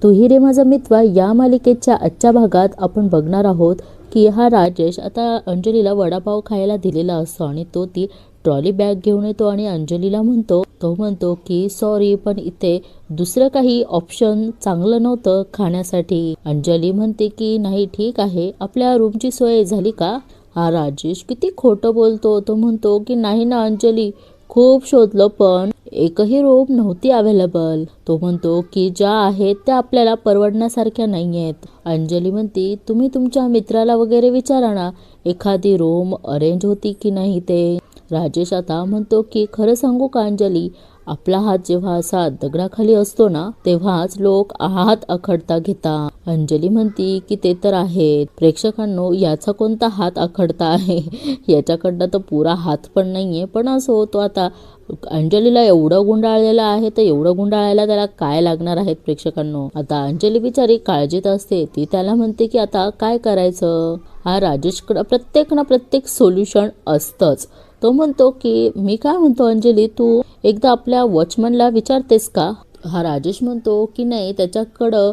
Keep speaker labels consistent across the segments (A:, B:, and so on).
A: तूही रे माझा मित्र या मालिकेच्या आजच्या भागात आपण बघणार आहोत की हा राजेश आता अंजलीला वडापाव खायला दिलेला असतो आणि तो ती ट्रॉली बॅग घेऊन येतो आणि अंजलीला म्हणतो की सॉरी पण इथे दुसरं काही ऑप्शन चांगलं नव्हतं खाण्यासाठी. अंजली म्हणते की नाही ठीक आहे, आपल्या रूमची सोय झाली का? हा राजेश किती खोटं बोलतो. तो म्हणतो की नाही ना अंजली, खूप शोधलं पण एकही रूम नव्हती अवेलेबल. तो म्हणतो की ज्या आहेत त्या आपल्याला परवडण्यासारख्या नाही आहेत. अंजली म्हणते तुम्ही तुमच्या मित्राला वगैरे विचारा ना, एखादी रूम अरेंज होती की नाही ते. राजेश आता म्हणतो की खरं सांगू का अंजली, आपला हात जेव्हा असा दगडाखाली असतो ना तेव्हाच लोक हात आखडता घेता. अंजली म्हणती की ते तर आहेत. प्रेक्षकांनो, याचा कोणता हात आखडता आहे? याच्याकडनं तर पुरा हात पण नाहीये, पण असो, तो आता अंजलीला एवढं गुंडाळलेलं आहे तर एवढं गुंडाळायला त्याला काय लागणार आहेत प्रेक्षकांनो. आता अंजली बिचारी काळजीत असते. ती त्याला म्हणते की आता काय करायचं. हा राजेशकडं प्रत्येक सोल्युशन असतंच. तो म्हणतो की मी काय म्हणतो अंजली, तू एकदा आपल्या वॉचमनला विचारतेस का? हा राजेश म्हणतो की नाही, त्याच्याकडं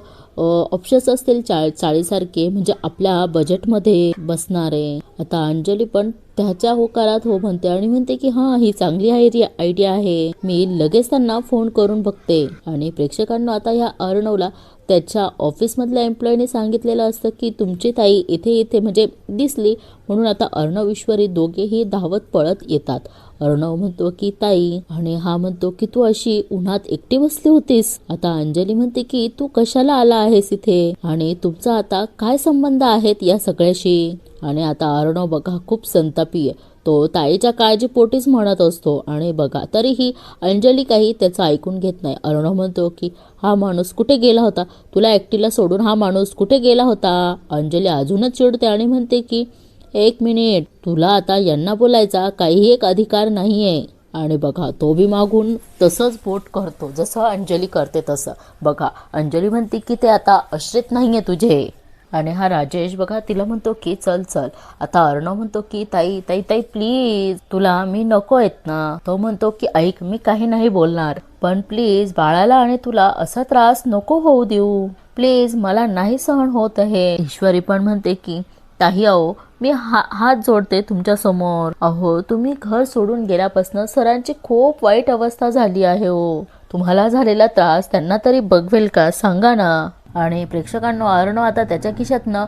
A: ऑप्शन्स असतील 40 म्हणजे आपल्या बजेटमध्ये बसणारे. आता अंजली पण त्याच्या होकारात हो म्हणते आणि म्हणते की हा, ही चांगली आयडिया आहे, मी लगेच त्यांना फोन करून बघते. आणि प्रेक्षकांना आता ह्या अर्णवला त्याच्या ऑफिसमधल्या एम्प्लॉईने सांगितलेलं असतं की तुमची ताई इथे म्हणजे दिसली, म्हणून आता अर्णव ईश्वरी दोघेही धावत पळत येतात. अर्णव म्हणतो की ताई, आणि हा म्हणतो की तू अशी उन्हात एकटी बसली होतीस. आता अंजली म्हणते की तू कशाला आला आहेस इथे आणि तुमचा आता काय संबंध आहेत या सगळ्याशी. आणि आता अर्णव बघा खूप संतापी आहे. तो ताईच्या काळजीपोटीच म्हणत असतो आणि बघा तरीही अंजली काही त्याचं ऐकून घेत नाही. अर्णव म्हणतो की हा माणूस कुठे गेला होता, तुला एकटीला सोडून हा माणूस कुठे गेला होता. अंजली अजूनच चिडते आणि म्हणते की एक मिनिट, तुला आता यांना बोलायचा काही एक अधिकार नाहीये. आणि बघा तो बी मागून तसंच बोट करतो जसं अंजली करते तसं. बघा अंजली म्हणते की ते आता आश्रित नाहीये तुझे. आणि हा राजेश बघा तिला म्हणतो की चल चल. आता अर्णव म्हणतो की ताई ताई ताई प्लीज, तुला मी नको आहेत ना. तो म्हणतो की ऐक, मी काही नाही बोलणार, पण प्लीज बाळाला आणि तुला असा त्रास नको होऊ देऊ प्लीज, मला नाही सहन होत आहे. ईश्वरी पण म्हणते की ताई अहो, मी हात जोडते तुमच्या समोर. अहो तुम्ही घर सोडून गेल्यापासून सरांची खूप वाईट अवस्था झाली आहे हो. तुम्हाला झालेला त्रास त्यांना तरी बघवेल का, सांगा ना. आणि प्रेक्षकांना अर्णव आता त्याच्या खिशातनं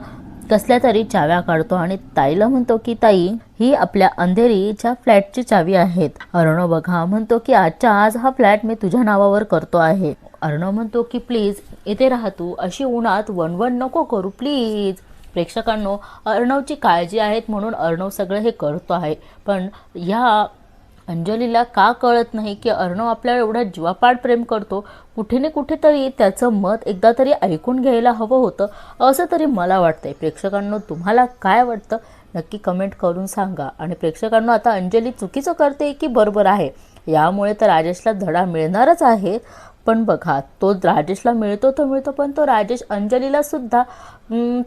A: कसल्या तरी चाव्या काढतो आणि ताईला म्हणतो की ताई, ही आपल्या अंधेरीच्या फ्लॅटची चावी आहेत. अर्णव बघा म्हणतो की आजच्या आज हा फ्लॅट मी तुझ्या नावावर करतो आहे. अर्णव म्हणतो की प्लीज इथे राहा तू, अशी उन्हात वणवण नको करू प्लीज. प्रेक्षकांनो, अर्णवची काळजी आहेत म्हणून अर्णव सगळं हे करतो आहे, पण ह्या अंजलीला का कळत नाही की अर्णव आपल्याला एवढा जीवापाड प्रेम करतो. कुठे ना कुठेतरी त्याचं मत एकदा तरी ऐकून घ्यायला हवं होतं, असं तरी मला वाटतंय. प्रेक्षकांनो, तुम्हाला काय वाटतं नक्की कमेंट करून सांगा. आणि प्रेक्षकांनो, आता अंजली चुकीचं करते की बरोबर आहे, यामुळे तर राजेशला धडा मिळणारच आहे. पण बघा, तो राजेशला मिळतो पण तो राजेश अंजलीला सुद्धा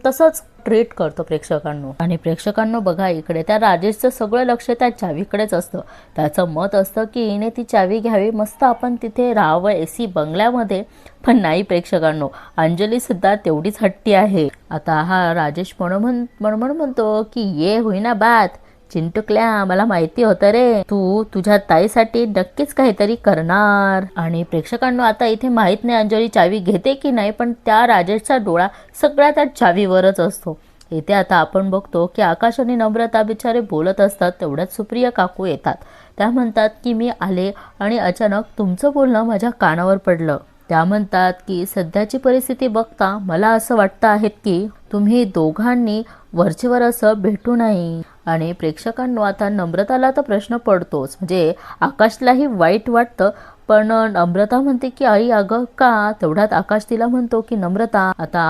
A: तसंच ट्रीट करतो प्रेक्षकांनो. आणि प्रेक्षकांनो बघा, इकडे त्या राजेशचं सगळं लक्ष त्या चावीकडेच असतं. त्याचं मत असतं की हिने ती चावी घ्यावी, मस्त आपण तिथे राहावं एसी बंगल्यामध्ये. पण नाही प्रेक्षकांनो, अंजली सुद्धा तेवढीच हट्टी आहे. आता हा राजेश म्हणतो की ये होईना बात चिंटुकल्या, मला माहिती होतं रे, तू तुझ्या ताईसाठी नक्कीच काहीतरी करणार. आणि प्रेक्षकांनो, आता इथे माहित नाही अंजली चावी घेते की नाही, पण त्या राजेशचा डोळा सगळ्या त्या चावीवरच असतो. इथे आता आपण बघतो की आकाश आणि नम्रता बिचारे बोलत असतात. तेवढ्यात सुप्रिया काकू येतात. त्या म्हणतात की मी आले आणि अचानक तुमचं बोलणं माझ्या कानावर पडलं. त्या म्हणतात की सध्याची परिस्थिती बघता मला असं वाटतं आहे की तुम्ही दोघांनी वरचेवर असं भेटू नये. आणि प्रेक्षकांनो, आता नम्रताला तर प्रश्न पडतोच, म्हणजे आकाशलाही वाईट वाटतं, पण नम्रता म्हणते की आई अगं का. तेवढ्यात आकाश तिला म्हणतो की नम्रता, आता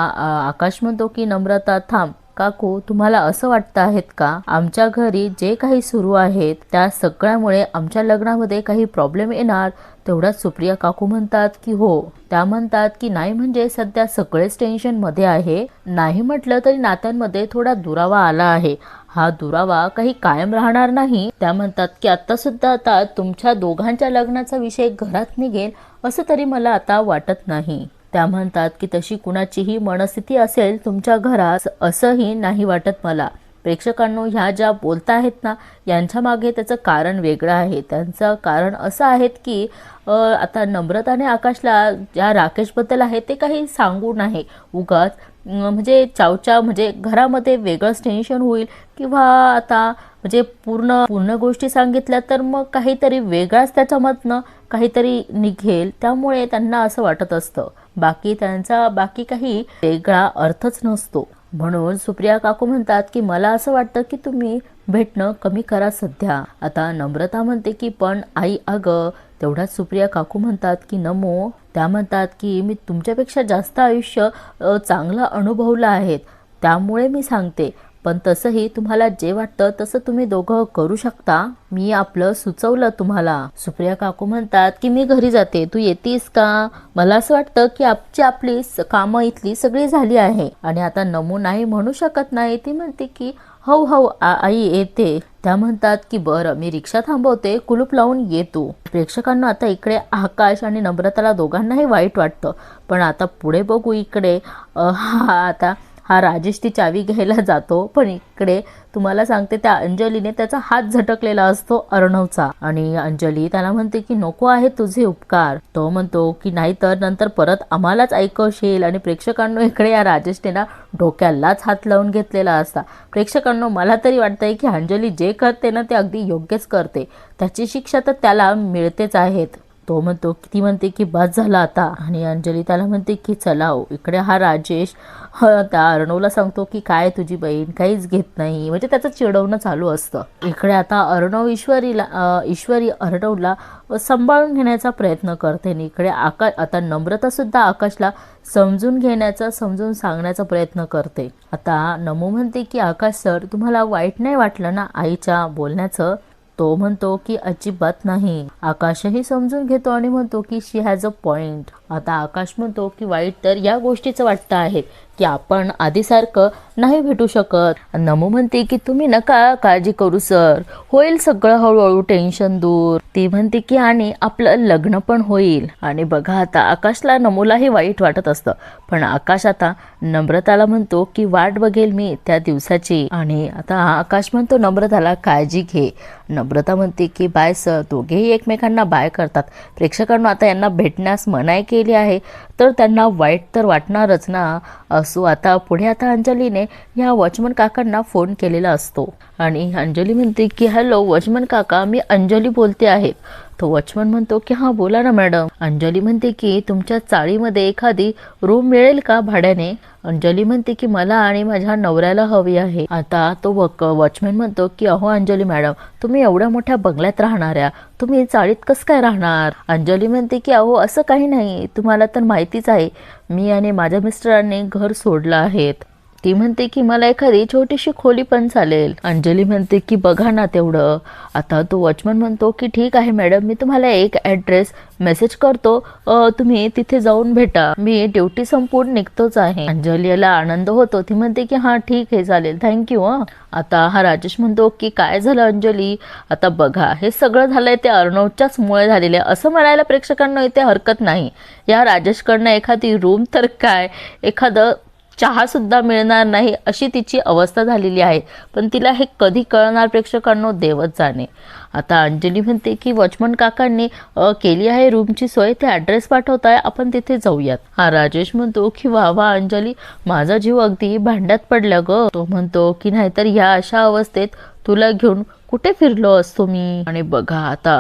A: आकाश म्हणतो की नम्रता थांब, काकू तुम्हाला असं वाटतं आहेत का आमच्या घरी जे काही सुरू आहेत त्या सगळ्यामुळे आमच्या लग्नामध्ये काही प्रॉब्लेम येणार. तेवढ्यात सुप्रिया काकू म्हणतात की हो. त्या म्हणतात की नाही, म्हणजे सध्या सगळेच टेन्शन मध्ये आहे, नाही म्हटलं तरी नात्यांमध्ये थोडा दुरावा आला आहे, हा दुरावा काही कायम राहणार नाही. त्या म्हणतात की आता सुद्धा आता तुमच्या दोघांच्या लग्नाचा विषय घरात निघेल असं तरी मला आता वाटत नाही. त्या म्हणतात की तशी कुणाचीही मनस्थिती असेल तुमच्या घरात असंही नाही वाटत मला. प्रेक्षकांनो, ह्या ज्या बोलता आहेत ना, यांच्या मागे त्याचं कारण वेगळं आहे. त्यांचं कारण असं आहे की आता नम्रताने आकाशला ज्या राकेशबद्दल आहे ते काही सांगू नये उगाच, म्हणजे चावचाव, म्हणजे घरामध्ये वेगळंच टेन्शन होईल किंवा आता म्हणजे पूर्ण पूर्ण गोष्टी सांगितल्या तर मग काहीतरी वेगळाच त्याच्यामधनं काहीतरी निघेल. त्यामुळे त्यांना असं वाटत असतं, बाकी काही वेगळा अर्थच नसतो. म्हणून सुप्रिया काकू म्हणतात की मला असं वाटतं की तुम्ही भेटणं कमी करा सध्या. आता नम्रता म्हणते की पण आई अगं. तेवढ्याच सुप्रिया काकू म्हणतात की नमो, त्या म्हणतात की मी तुमच्यापेक्षा जास्त आयुष्य चांगलं अनुभवलं आहेत, त्यामुळे मी सांगते. पण तसंही तुम्हाला जे वाटतं तसं तुम्ही दोघं करू शकता. मी आपलं सुचवलं तुम्हाला. सुप्रिया काकू म्हणतात की मी घरी जाते, तू येतीस का? मला असं वाटतं की आपली कामं इथली सगळी झाली आहे. आणि आता नमू नाही म्हणू शकत नाही. ती म्हणते की हो हो आई येते. त्या म्हणतात की बरं, मी रिक्षा थांबवते, कुलूप लावून येतो. प्रेक्षकांना आता इकडे आकाश आणि नम्रताला दोघांनाही वाईट वाटतं. पण आता पुढे बघू. इकडे हा राजेश ती चावी घ्यायला जातो, पण इकडे तुम्हाला सांगते त्या अंजलीने त्याचा हात झटकलेला असतो अर्णवचा. आणि अंजली त्याला म्हणते की नको आहे तुझे उपकार. तो म्हणतो की नाही तर नंतर परत आम्हालाच ऐकवशील. आणि प्रेक्षकांनो, इकडे या राजेशने ना डोक्यालाच हात लावून घेतलेला असता. प्रेक्षकांनो, मला तरी वाटतंय की अंजली जे करते ना ते अगदी योग्यच करते. त्याची शिक्षा तर त्याला मिळतेच आहेत. ती म्हणते की बस झाला आता. आणि अंजली त्याला म्हणते की चला हो. इकडे हा राजेश त्या अर्णवला सांगतो की काय तुझी बहीण काहीच घेत नाही, म्हणजे त्याचं चिडवणं चालू असतं. इकडे आता अर्णव ईश्वरी अर्णवला सांभाळून घेण्याचा प्रयत्न करते. इकडे आता नम्रता सुद्धा आकाशला समजून सांगण्याचा प्रयत्न करते. आता नमू म्हणते की आकाश सर, तुम्हाला वाईट नाही वाटलं ना आईच्या बोलण्याचं? तो म्हणतो की अजिबात नाही. आकाशही समजून घेतो आणि म्हणतो की शी हॅज अ पॉइंट. आता आकाश म्हणतो की वाईट तर या गोष्टीचं वाटतं आहे की आपण आधीसारखं नाही भेटू शकत. नमू म्हणते की तुम्ही नका काळजी करू सर, होईल सगळं हळूहळू, टेन्शन दूर. ती म्हणते की आणि आपलं लग्न पण होईल. आणि बघा आता आकाशला नमूलाही वाईट वाटत असतं, पण आकाश आता नम्रताला म्हणतो की वाट बघेल मी त्या दिवसाची. आणि आता आकाश म्हणतो नम्रताला काळजी घे. नम्रता म्हणते की बाय सर. दोघेही एकमेकांना बाय करतात. प्रेक्षकांना आता यांना भेटण्यास मनाई केली आहे तर त्यांना वाईट तर वाटणारच ना. असो आता पुढे आता अंजलीने ह्या वॉचमन काकांना फोन केलेला असतो. आणि अंजली म्हणते की हॅलो वॉचमन काका, मी अंजली बोलते आहे. तो वॉचमन म्हणतो की हां बोला ना मॅडम. अंजली म्हणते की तुमच्या चाळीमध्ये एखादी रूम मिळेल का भाड्याने? अंजली म्हणते की मला आणि माझ्या नवऱ्याला हवी आहे. आता तो वॉचमॅन म्हणतो की अहो अंजली मॅडम, तुम्ही एवढ्या मोठ्या बंगल्यात राहणाऱ्या, तुम्ही चाळीत कसं काय राहणार? अंजली म्हणते की अहो असं काही नाही, तुम्हाला तर माहितीच आहे मी आणि माझ्या मिस्टरांनी घर सोडलं आहेत. ती म्हणते की मला एखादी छोटीशी खोली पण चालेल. अंजली म्हणते की बघा ना तेवढं. आता तो वॉचमन म्हणतो की ठीक आहे मॅडम, मी तुम्हाला एक ॲड्रेस मेसेज करतो, तुम्ही तिथे जाऊन भेटा, मी ड्युटी संपून निघतोच आहे. अंजलीला आनंद होतो. ती म्हणते की हां ठीक आहे चालेल, थँक्यू. आता हा राजेश म्हणतो की काय झालं अंजली? आता बघा हे सगळं झालंय ते अर्णवच्याच मुळे झालेलं आहे असं म्हणायला प्रेक्षकांना इथे हरकत नाही. या राजेशकडनं एखादी रूम तर काय, एखादं चहा सुद्धा मिळणार नाही अशी तिची अवस्था झालेली आहे. पण तिला हे कधी कळणार प्रेक्षकांनो, देवच जाणे. आता अंजली म्हणते की वॉचमन काकांनी केली आहे रूमची सोय, ते ॲड्रेस पाठवताय, आपण तिथे जाऊयात. हा राजेश म्हणतो की वा वा अंजली, माझा जीव अगदी भांड्यात पडला ग. तो म्हणतो की नाहीतर या अशा अवस्थेत तुला घेऊन कुठे फिरलो असतो मी. आणि बघा आता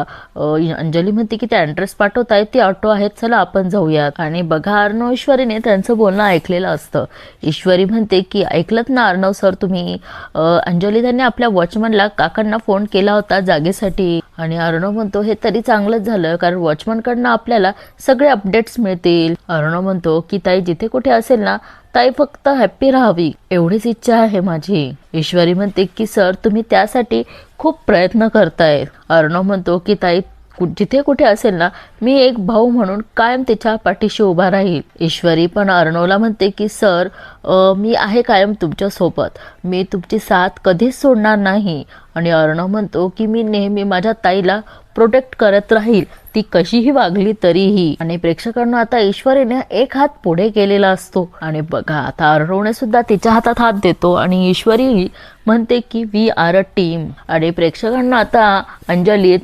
A: अंजली म्हणते की ते ॲड्रेस पाठवताय, ती ऑटो आहेत, चला आपण जाऊयात. आणि बघा अर्णव ईश्वरीने त्यांचं बोलणं ऐकलेलं असतं. ईश्वरी म्हणते की ऐकलत ना अर्णव सर तुम्ही, अंजली त्यांनी आपल्या वॉचमनला काकांना फोन केला होता जागेसाठी. आणि अर्णव म्हणतो हे तरी चांगलंच झालं, कारण वॉचमनकडनं आपल्याला सगळे अपडेट्स मिळतील. अर्णव म्हणतो की ताई जिथे कुठे असेल ना, ताई फक्त हॅप्पी राहावी एवढीच इच्छा आहे माझी. ईश्वरी म्हणते की सर तुम्ही त्यासाठी खूप प्रयत्न करताय. अर्णव म्हणतो की ताई जिथे कुठे असेल ना, मी एक भाऊ म्हणून कायम तिच्या पाठीशी उभा राहील. ईश्वरी पण अर्णवला म्हणते की सर मी आहे कायम तुमच्या सोबत, मी तुमची साथ कधीच सोडणार नाही. आणि अर्णव म्हणतो की मी नेहमी माझ्या ताईला प्रोटेक्ट करत राहील, ती कशीही वागली तरीही. आणि प्रेक्षकांना आता ईश्वरीने एक हात पुढे केलेला असतो आणि बघा आता अर्णवने सुद्धा तिच्या हातात हात देतो आणि ईश्वरी म्हणते की वी आर अ टीम. आणि प्रेक्षकांना आता अंजली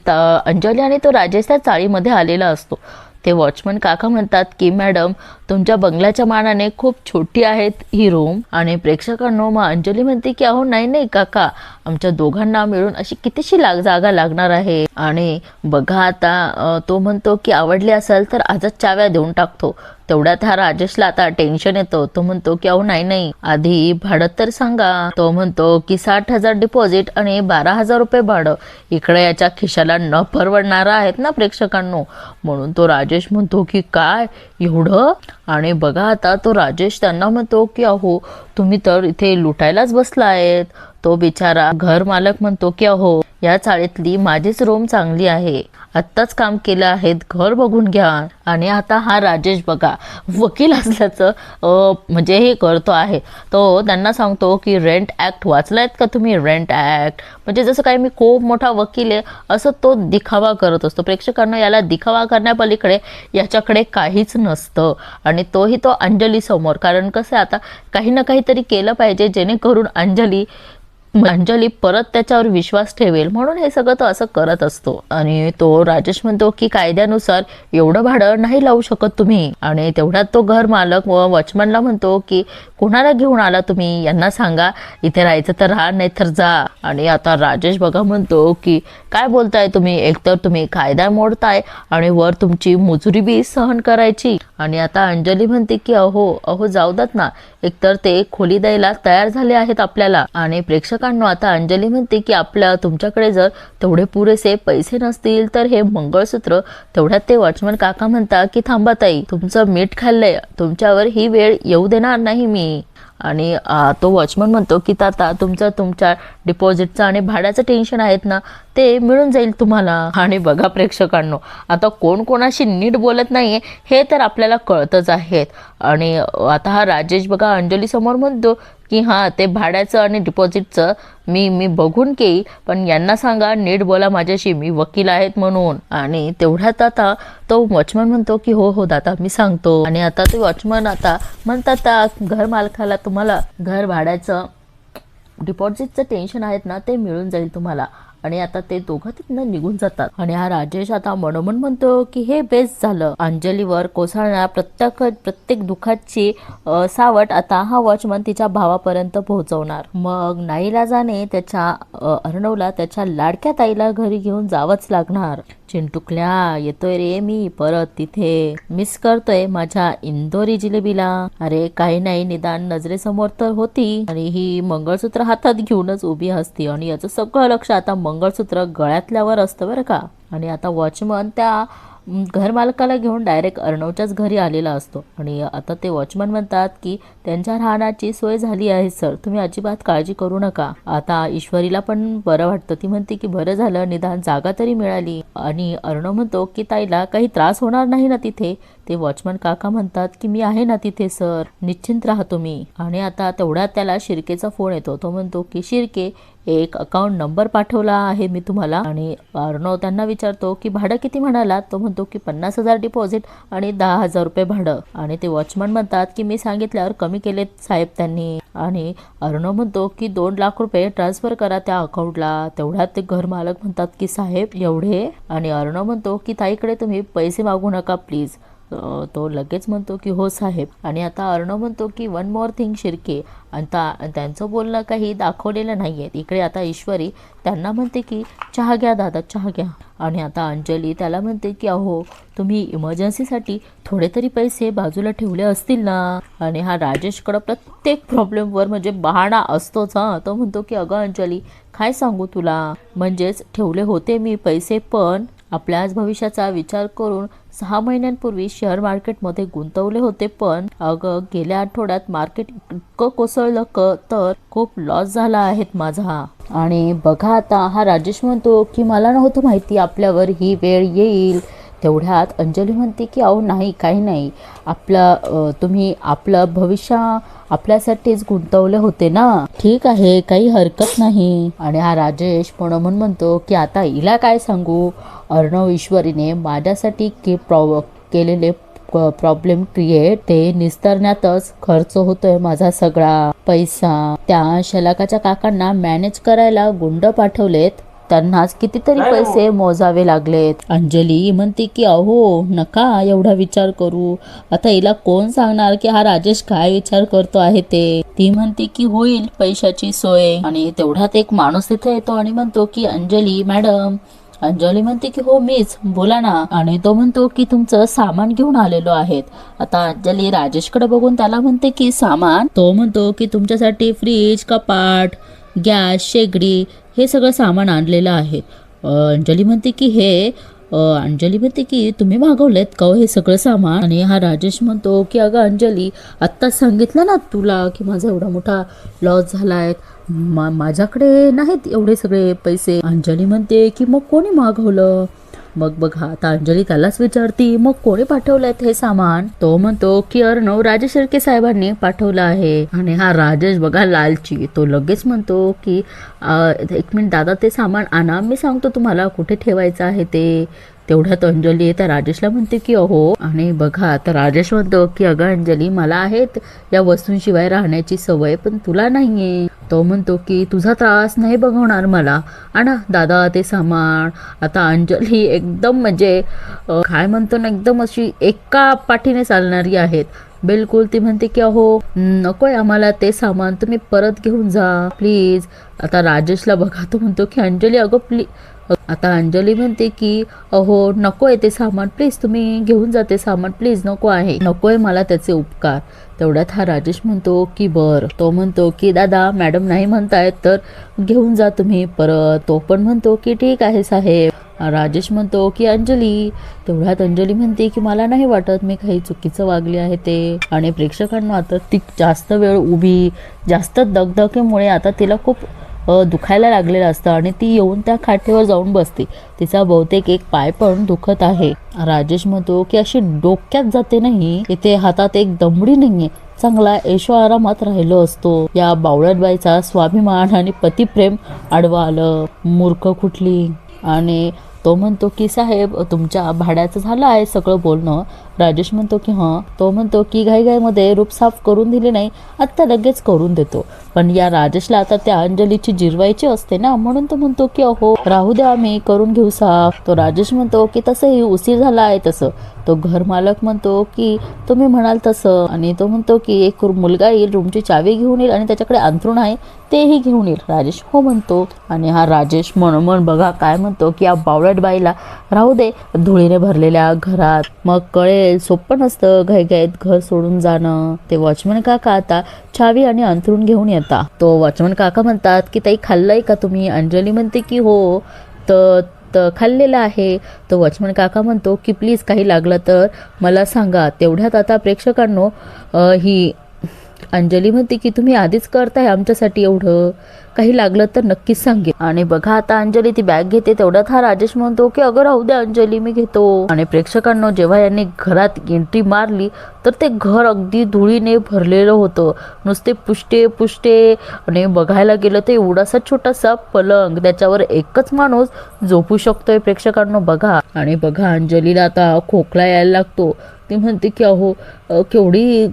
A: आणि तो राजेश त्या चाळीमध्ये आलेला असतो. ते वॉचमन काका म्हणतात की मॅडम तुमच्या बंगल्याच्या मानाने खूप छोटी आहेत ही रूम. आणि प्रेक्षकांनो मग अंजली म्हणते की अहो नाही काका, आमच्या दोघांना मिळून अशी कितीशी जागा लागणार आहे. आणि बघा आता तो म्हणतो की आवडली असेल तर आजच चाव्या देऊन टाकतो. तेवढ्यात हा राजेशला आता टेन्शन येतो. तो म्हणतो की अहो नाही आधी भाडं तर सांगा. तो म्हणतो की 60,000 डिपॉझिट आणि 12,000 रुपये भाडं. इकडे याच्या खिशाला न परवडणारा आहेत ना प्रेक्षकांनो. म्हणून तो राजेश म्हणतो की काय एवढं. आणि बघा आता तो राजेश त्यांना म्हणतो की अहो तुम्ही तर इथे लुटायलाच बसला आहेत. तो बिचारा घर मालक म्हणतो की अहो या चाळीतली माझीच रूम चांगली आहे, आत्ताच काम केलं आहे, घर बघून घ्या. आणि आता हा राजेश बघा वकील असल्याचं म्हणजे हे करतो आहे. तो त्यांना सांगतो की रेंट ॲक्ट वाचलायत का तुम्ही, रेंट ॲक्ट म्हणजे जसं काही मी खूप मोठा वकील आहे असं तो दिखावा करत असतो. प्रेक्षकांना याला दिखावा करण्यापलीकडे याच्याकडे काहीच नसतं. आणि तोही तो अंजली समोर, कारण कसं आता काही ना काहीतरी केलं पाहिजे जेणेकरून अंजली परत त्याच्यावर विश्वास ठेवेल, म्हणून हे सगळं तो असं करत असतो. आणि तो राजेश म्हणतो की कायद्यानुसार एवढं भाडं नाही लावू शकत तुम्ही. आणि तेवढ्यात तो घर मालक व वॉचमनला म्हणतो की कोणाला घेऊन आला तुम्ही, यांना सांगा इथे राहायचं तर राहा नाही तर जा. आणि आता राजेश बघा म्हणतो की काय बोलताय तुम्ही, एकतर तुम्ही कायदा मोडताय आणि वर तुमची मुजुरी बी सहन करायची. आणि आता अंजली म्हणते की अहो जाऊ देत ना, एकतर ते खोली द्यायला तयार झाले आहेत आपल्याला. आणि प्रेक्षकांना आता अंजली म्हणते की तुमच्याकडे जर तेवढे पुरेसे पैसे नसतील तर हे मंगळसूत्र. तेवढ्यात ते वॉचमन काका म्हणतात की थांबा ताई, तुमचं मीठ खाल्लंय, तुमच्यावर ही वेळ येऊ देणार नाही मी. आणि तो वॉचमन म्हणतो की ताता तुमच्या डिपॉझिटचं आणि भाड्याचं टेन्शन आहेत ना, ते मिळून जाईल तुम्हाला. आणि बघा प्रेक्षकांनो आता कोण कोणाशी नीट बोलत नाहीये हे तर आपल्याला कळतच आहेत. आणि आता हा राजेश बघा अंजली समोर म्हणतो की हां ते भाड्याचं आणि डिपॉझिटचं मी बघून घेईल, पण यांना सांगा नीट बोला माझ्याशी, मी वकील आहेत म्हणून. आणि तेवढ्यात आता तो वॉचमन म्हणतो की हो दादा मी सांगतो. आणि आता ते वॉचमन आता म्हणतात घर मालकाला तुम्हाला घर भाड्याचं डिपॉझिटचं टेन्शन आहेत ना ते मिळून जाईल तुम्हाला. आणि आता ते दोघं तिथनं निघून जातात. आणि हा राजेश आता मनोमन म्हणतो की हे बेस्ट झालं, अंजलीवर कोसळणाऱ्या प्रत्येक दुःखाची सावट आता हा वॉचमन तिच्या भावापर्यंत पोहोचवणार. मग नाईलाजाने त्याच्या अर्णवला त्याच्या लाडक्या ताईला घरी घेऊन जावंच लागणार. चिंटुकल्या येतोय रे मी परत, तिथे मिस करतोय माझ्या इंदोरी जिलेबीला. अरे काही नाही, निदान नजरेसमोर तर होती आणि ही मंगळसूत्र हातात घेऊनच उभी असती. आणि याचं सगळं लक्ष आता मंगळसूत्र गळ्यातल्यावर असतं बरं का. आणि आता वॉचमन त्या घर मालकाला घेऊन डायरेक्ट अर्णवच्याच घरी आलेला असतो. आणि आता ते वॉचमन म्हणतात की त्यांच्या राहण्याची सोय झाली आहे सर, तुम्ही अजिबात काळजी करू नका. आता ईश्वरीला पण बरं वाटतं, ती म्हणते की बरं झालं निदान जागा तरी मिळाली. आणि अर्णव म्हणतो की ताईला काही त्रास होणार नाही ना तिथे. ते वॉचमन काका म्हणतात की मी आहे ना तिथे सर, निश्चिंत राहा तुम्ही. आणि आता तेवढ्यात त्याला शिर्केचा फोन येतो. तो म्हणतो की शिर्के एक अकाउंट नंबर पाठवला आहे मी तुम्हाला. आणि अर्णव त्यांना विचारतो की भाडं किती म्हणालात. तो म्हणतो की 50,000 डिपॉझिट आणि 10,000 रुपये भाडं. आणि ते वॉचमन म्हणतात की मी सांगितल्यावर कमी केलेत साहेब त्यांनी. आणि अर्णव म्हणतो की 2 लाख रुपये ट्रान्सफर करा त्या अकाउंटला. तेवढ्यात ते घर मालक म्हणतात की साहेब एवढे. आणि अर्णव म्हणतो की ताईकडे तुम्ही पैसे मागू नका प्लीज. तो लगेच म्हणतो की हो साहेब. आणि आता अर्णव म्हणतो की वन मोर थिंग शिर्के, आता त्यांचं बोलणं काही दाखवलेलं नाहीये. इकडे आता ईश्वरी त्यांना म्हणते की चहा घ्या दादा, चहा घ्या. आणि आता अंजली त्याला म्हणते की अहो तुम्ही इमर्जन्सीसाठी थोडे तरी पैसे बाजूला ठेवले असतील ना. आणि हा राजेशकडं प्रत्येक प्रॉब्लेमवर म्हणजे बहाणा असतोच. तो म्हणतो की अगं अंजली काय सांगू तुला, म्हणजेच ठेवले होते मी पैसे, पण आपल्याच भविष्याचा विचार करून 6 महिन्यांपूर्वी शेअर मार्केटमध्ये गुंतवले होते, पण अगं गेल्या आठवड्यात मार्केट इतकं कोसळलं तर खूप लॉस झाला आहेत माझा. आणि बघा आता हा राजेश म्हणतो की मला नव्हतं माहिती आपल्यावर ही वेळ येईल. तेवढ्यात अंजली म्हणते की अहो नाही काही नाही, तुम्ही आपलं भविष्य आपल्यासाठीच गुंतवले होते ना. ठीक आहे, काही हरकत नाही. आणि हा राजेश म्हणून म्हणतो की आता हिला काय सांगू, अर्णव ईश्वरीने माझ्यासाठी केलेले प्रॉब्लेम क्रिएट ते निस्तारण्यातच खर्च होतोय माझा सगळा पैसा. त्या शलाकाच्या काकांना मॅनेज करायला गुंड पाठवलेत, त्यांनाच कितीतरी पैसे मोजावे लागलेत. अंजली म्हणते की अहो नका एवढा विचार करू, आता हिला कोण सांगणार की हा राजेश काय विचार करतो आहे ते. ती म्हणते की होईल पैशाची सोय. आणि तेवढ्यात एक माणूस तिथे येतो आणि म्हणतो की अंजली मॅडम. अंजली म्हणते की हो मीच, बोला ना. आणि तो म्हणतो की तुमचं सामान घेऊन आलेलो आहेत. आता अंजली राजेशकडे बघून त्याला म्हणते की सामान. तो म्हणतो की तुमच्यासाठी फ्रीज, कपाट, गॅस, शेगडी हे सगळं सामान आणलेलं आहे. अंजली म्हणते की अंजली म्हणते की तुम्ही मागवलेत का हे सगळं सामान. आणि हा राजेश म्हणतो की अगं अंजली, आत्ताच सांगितलं ना तुला की माझा एवढा मोठा लॉस झालाय, माझ्याकडे नाहीत एवढे सगळे पैसे. अंजली म्हणते की मग कोणी मागवलं. मग बघा आता अंजली त्यालाच विचारती मग कोणी पाठवलंय हे सामान. तो म्हणतो की अर्णव राजेश शेळके साहेबांनी पाठवलं आहे. आणि हा राजेश बघा लालची, तो लगेच म्हणतो की एक मिनिट दादा, ते सामान आणा, मी सांगतो तुम्हाला कुठे ठेवायचं आहे ते. तेवढ्यात अंजली त्या राजेशला म्हणते की अहो. आणि बघा आता राजेश म्हणतो की अगं अंजली, मला आहेत या वस्तूंशिवाय राहण्याची सवय, पण तुला नाहीये. तो म्हणतो की तुझा त्रास नाही बघवणार मला, आणा दादा ते सामान. आता अंजली एकदम म्हणजे काय म्हणतो ना, एकदम अशी एका पाठीने चालणारी आहेत बिलकुल. ती म्हणते की अहो नकोय आम्हाला ते सामान, तुम्ही परत घेऊन जा प्लीज. आता राजेशला बघा तो म्हणतो की अंजली अगं प्लीज. आता अंजली म्हणते की अहो नकोय ते सामान, प्लीज तुम्ही घेऊन जा ते सामान, प्लीज नको आहे, नकोय मला त्याचे उपकार. तेवढ्यात हा राजेश म्हणतो की बर. तो म्हणतो की दादा मॅडम नाही म्हणतायत तर घेऊन जा तुम्ही परत. तो पण म्हणतो की ठीक आहे साहेब. राजेश म्हणतो की अंजली. तेवढ्यात अंजली म्हणते की मला नाही वाटत मी काही चुकीचं वागली आहे ते. आणि प्रेक्षकांना आता ती जास्त वेळ उभी, जास्त दगदगीमुळे आता तिला खूप दुखायला लागलेलं असतं आणि ती येऊन त्या खाटेवर जाऊन बसते. तिचा बहुतेक एक पाय पण दुखत आहे. राजेश म्हणतो की अशी डोक्यात जाते नाही, इथे हातात एक दमडी नाहीये, चांगला ऐशो आरामात राहिलो असतो. या बावळटबाईचा स्वाभिमान आणि पतिप्रेम आडवा आलं, मूर्ख कुठली. आणि तो म्हणतो की साहेब तुमच्या भाड्याचं झालं आहे सगळं बोलणं. राजेश म्हणतो की हां. तो म्हणतो की घाईघाईमध्ये रूप साफ करून दिली नाही, आत्ता लगेच करून देतो. पण या राजेशला आता त्या अंजलीची जिरवायची असते ना, म्हणून तो म्हणतो की अहो राहू द्या मी करून घेऊ साफ. तो राजेश म्हणतो की तसंही उशीर झाला आहे तसं. तो घर मालक म्हणतो की तुम्ही म्हणाल तसं. आणि तो म्हणतो की एक मुलगा येईल, रूमची चावी घेऊन येईल आणि त्याच्याकडे अंथरूण आहे तेही घेऊन येईल. राजेश हो म्हणतो. आणि हा राजेश म्हणून बघा काय म्हणतो की या बावळट बाईला राहू दे धुळीने भरलेल्या घरात, मग कळेल सोपं नसतं घाईघाईत घर सोडून जाणं. ते वॉचमन काका आता चावी आणि अंथरूण घेऊन येतात. तो वॉचमन काका म्हणतात की ताई खाल्लंय का तुम्ही. अंजली म्हणते की हो तर खाल्लेलं आहे. तो वॉचमन काका म्हणतो की प्लीज काही लागलं तर मला सांगा. तेवढ्यात आता प्रेक्षकांनो ही अंजली म्हणते की तुम्ही आधीच करताय आमच्यासाठी एवढं, काही लागलं तर नक्कीच सांगेल. आणि बघा आता अंजली ती बॅग घेते. तेवढ्यात हा राजेश म्हणतो की अगं राहू द्या अंजली मी घेतो. आणि प्रेक्षकांनो जेव्हा यांनी घरात एंट्री मारली तर ते घर अगदी धुळीने भरलेलं होतं, नुसते पुष्टे. आणि बघायला गेलं तर एवढासा छोटासा पलंग, त्याच्यावर एकच माणूस झोपू शकतोय प्रेक्षकांनो बघा. आणि बघा अंजलीला आता खोकला यायला लागतो. ती म्हणते की अहो केवढी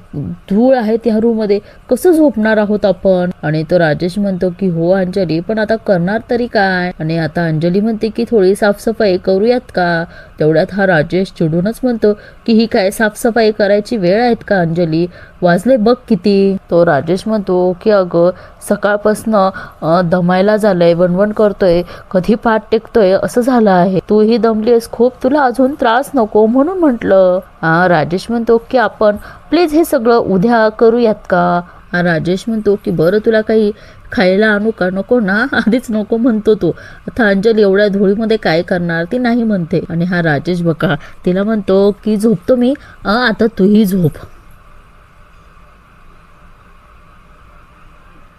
A: धूळ आहे त्या रूम मध्ये, कसं झोपणार आहोत आपण. आणि तो राजेश म्हणतो की हो अंजली पण आता करणार तरी काय. आणि आता अंजली म्हणते की थोडी साफसफाई करूयात का. तेवढ्यात हा राजेश चिडूनच म्हणतो की ही काय साफसफाई करायची वेळ आहेत का अंजली, वाजले बघ किती. तो राजेश म्हणतो की अगं सकाळपासनं दमायला झालंय, वणवण करतोय, कधी पाठ टेकतोय असं झालं आहे, तूही दमलीस खूप, तुला अजून त्रास नको म्हणून म्हटलं. राजेश म्हणतो की आपण प्लीज हे सगळं उद्या करूयात का. राजेश म्हणतो की बरं तुला काही खायला आणू का. नको ना, आधीच नको म्हणतो तो. आता अंजली एवढ्या धुळीमध्ये काय करणार, ती नाही म्हणते. आणि हा राजेश बघा तिला म्हणतो की झोपतो मी, आता तूही झोप.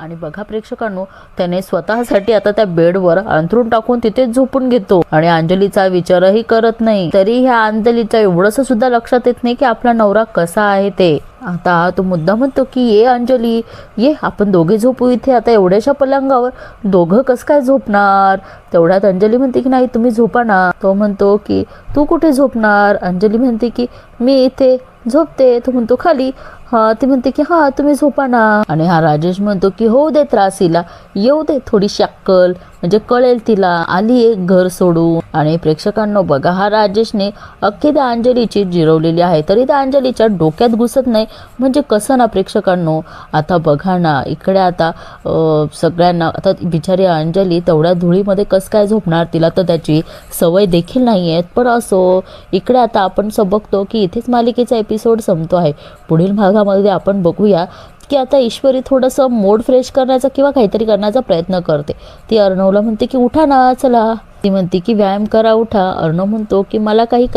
A: आणि बघा प्रेक्षकांनो, त्याने स्वतःसाठी आता त्या बेडवर अंथरूण टाकून तिथेच झोपून घेतो आणि अंजलीचा विचारही करत नाही. तरी ह्या अंजलीच्या एवढंसं सुद्धा लक्षात येत नाही की आपला नवरा कसा आहे ते. आता तो मुद्दा म्हणतो की ये अंजली, ये आपण दोघे झोपू इथे. आता एवढ्याशा पलंगावर दोघं कसं काय झोपणार. तेवढ्यात अंजली म्हणते की नाही तुम्ही झोपा ना. तो म्हणतो की तू कुठे झोपणार. अंजली म्हणते की मी इथे झोपते. तो म्हणतो खाली. ती म्हणते की हा तुम्ही झोपा ना. आणि हा राजेश म्हणतो की होऊ दे त्रास हिला, येऊ दे थोडीशी अक्कल, म्हणजे कळेल तिला, आली एक घर सोडून. आणि प्रेक्षकांनो बघा, हा राजेशने अख्खी त्या अंजलीची जिरवलेली आहे तरी त्या अंजलीच्या डोक्यात घुसत नाही. म्हणजे कसं ना प्रेक्षकांनो. आता बघा ना, इकडे आता सगळ्यांना आता बिचारी अंजली तेवढ्या धुळीमध्ये कसं काय झोपणार, तिला तर त्याची सवय देखील नाही आहे. पण असो, इकडे आता आपण बघतो की इथेच मालिकेचा एपिसोड संपतो आहे. पुढील भागामध्ये आपण बघूया की आता ईश्वरी थोडंसं मूड फ्रेश करण्याचा किंवा काहीतरी करण्याचा प्रयत्न करते. ती अर्णवला म्हणते की उठा ना चला. ती म्हणते की व्यायाम करा, उठा. अर्णव म्हणतो की मला काही